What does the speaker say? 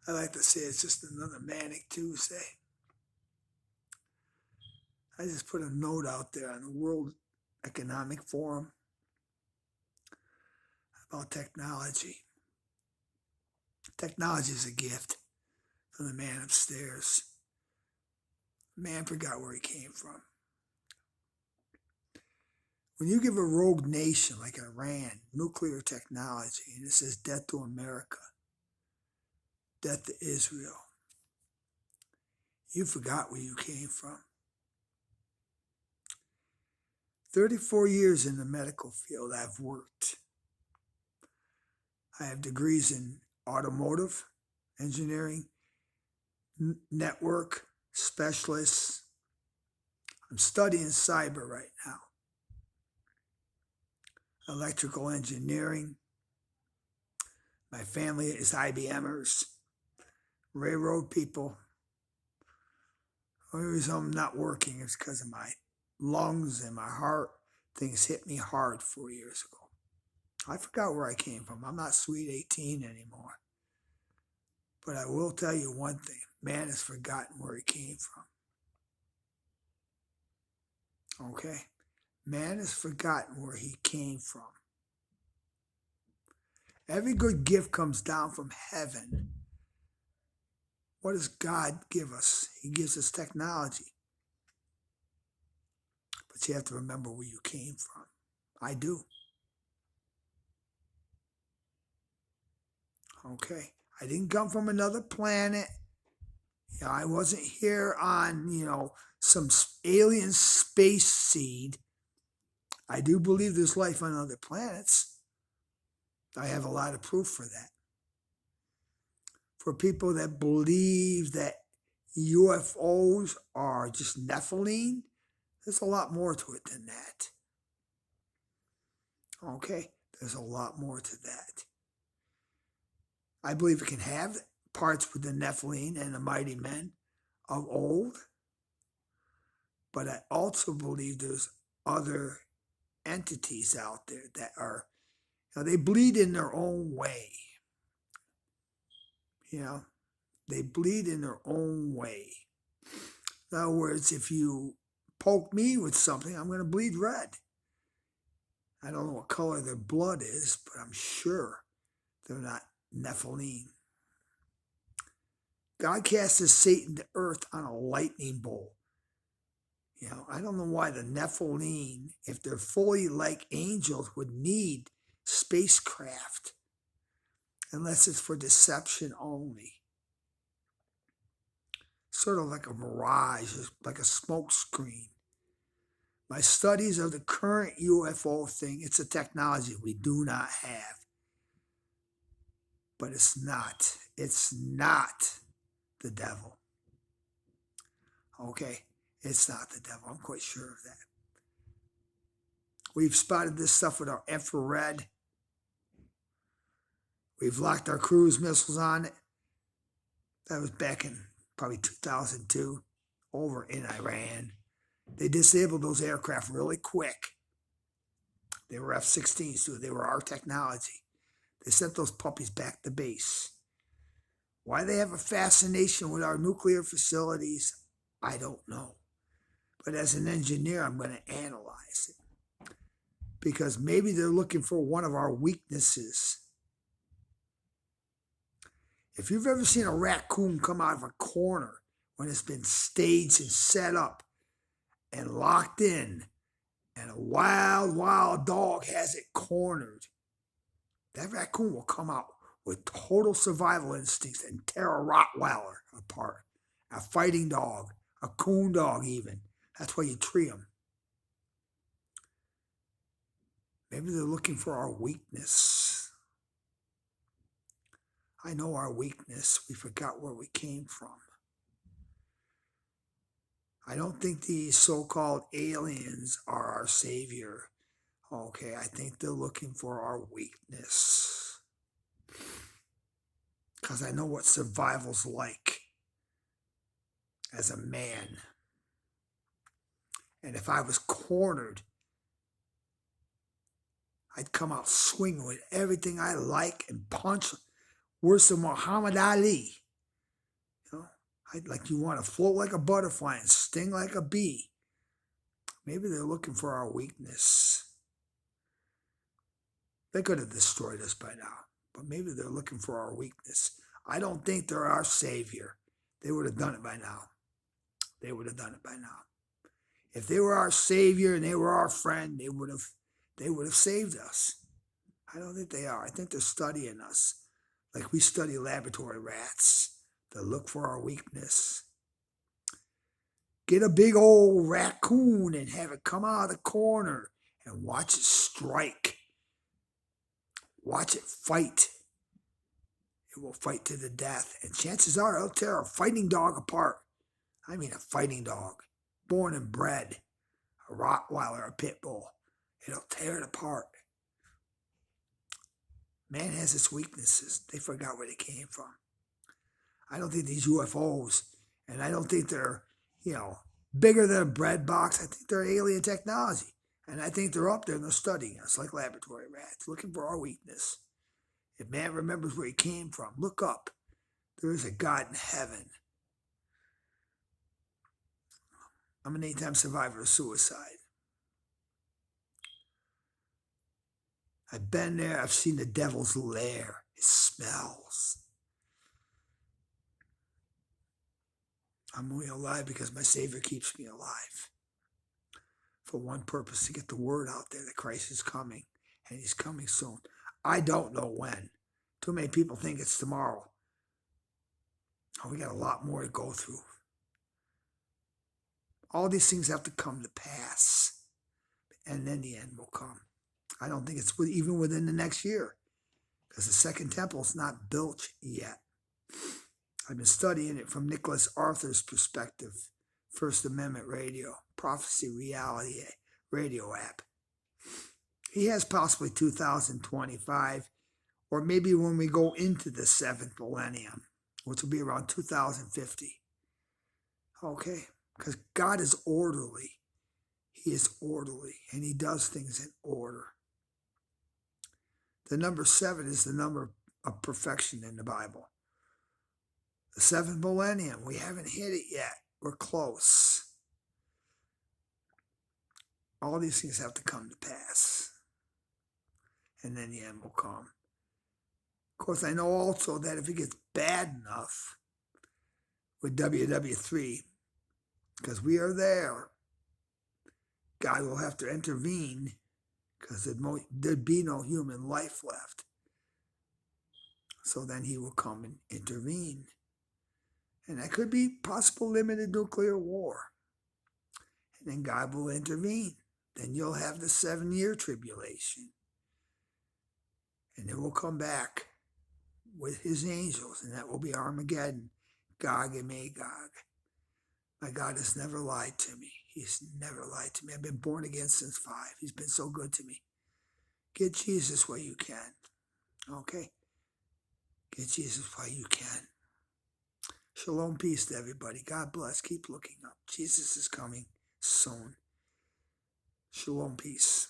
I like to say it's just another Manic Tuesday. I just put a note out there on the World Economic Forum about technology. Technology is a gift from the man upstairs. The man forgot where he came from. When you give a rogue nation like Iran nuclear technology and it says death to America, death to Israel, you forgot where you came from. 34 years in the medical field I've worked. I have degrees in automotive engineering, network specialists. I'm studying cyber right now. Electrical engineering. My family is IBMers, railroad people. The only reason I'm not working is because of my lungs and my heart. Things hit me hard 4 years ago. I forgot where I came from. I'm not sweet 18 anymore. But I will tell you one thing. Man has forgotten where he came from. Okay? Man has forgotten where he came from. Every good gift comes down from heaven. What does God give us? He gives us technology. But you have to remember where you came from. I do. Okay? I didn't come from another planet. I wasn't here on, some alien space seed. I do believe there's life on other planets. I have a lot of proof for that. For people that believe that UFOs are just Nephilim, there's a lot more to it than that. Okay? There's a lot more to that. I believe it can have parts with the Nephilim and the mighty men of old, but I also believe there's other entities out there that are, they bleed in their own way. They bleed in their own way. In other words, if you poke me with something, I'm going to bleed red. I don't know what color their blood is, but I'm sure they're not Nephilim. God casted Satan to earth on a lightning bolt. I don't know why the Nephilim, if they're fully like angels, would need spacecraft unless it's for deception only. Sort of like a mirage, like a smoke screen. My studies of the current UFO thing, it's a technology we do not have. But it's not the devil. Okay? It's not the devil. I'm quite sure of that. We've spotted this stuff with our infrared. We've locked our cruise missiles on it. That was back in probably 2002 over in Iran. They disabled those aircraft really quick. They were F-16s too. They were our technology. They sent those puppies back to base. Why they have a fascination with our nuclear facilities, I don't know. But as an engineer, I'm going to analyze it. Because maybe they're looking for one of our weaknesses. If you've ever seen a raccoon come out of a corner when it's been staged and set up and locked in, and a wild dog has it cornered, that raccoon will come out with total survival instincts and tear a Rottweiler apart. A fighting dog, a coon dog even. That's why you tree them. Maybe they're looking for our weakness. I know our weakness. We forgot where we came from. I don't think these so-called aliens are our savior. Okay, I think they're looking for our weakness. Because I know what survival's like as a man. And if I was cornered, I'd come out swinging with everything I like and punch worse than Muhammad Ali. Like you want to float like a butterfly and sting like a bee. Maybe they're looking for our weakness. They could have destroyed us by now, but maybe they're looking for our weakness. I don't think they're our savior. They would have done it by now. They would have done it by now. If they were our savior and they were our friend, they would have saved us. I don't think they are. I think they're studying us like we study laboratory rats. They look for our weakness. Get a big old raccoon and have it come out of the corner and watch it strike. Watch it fight. It will fight to the death. And chances are it'll tear a fighting dog apart. I mean a fighting dog. Born and bred. A Rottweiler, a pit bull. It'll tear it apart. Man has its weaknesses. They forgot where they came from. I don't think these UFOs, and I don't think they're, bigger than a bread box. I think they're alien technology. And I think they're up there and they're studying us like laboratory rats, looking for our weakness. If man remembers where he came from, look up. There is a God in heaven. I'm an 8-time survivor of suicide. I've been there. I've seen the devil's lair. It smells. I'm only alive because my Savior keeps me alive. For one purpose, to get the word out there that Christ is coming, and he's coming soon. I don't know when. Too many people think it's tomorrow. Oh, we got a lot more to go through. All these things have to come to pass, and then the end will come. I don't think it's even within the next year, because the second temple is not built yet. I've been studying it from Nicholas Arthur's perspective, First Amendment Radio, Prophecy Reality Radio app. He has possibly 2025, or maybe when we go into the 7th millennium, which will be around 2050. Okay, because God is orderly. He is orderly, and he does things in order. The number 7 is the number of perfection in the Bible. The 7th millennium, we haven't hit it yet. We're close. All these things have to come to pass. And then the end will come. Of course, I know also that if it gets bad enough with WW3, because we are there, God will have to intervene because there'd be no human life left. So then he will come and intervene. And that could be possible limited nuclear war. And then God will intervene. Then you'll have the 7-year tribulation. And then we'll come back with his angels, and that will be Armageddon, Gog and Magog. My God has never lied to me. He's never lied to me. I've been born again since 5. He's been so good to me. Get Jesus while you can. Okay? Get Jesus while you can. Shalom, peace to everybody. God bless. Keep looking up. Jesus is coming soon. Shalom, peace.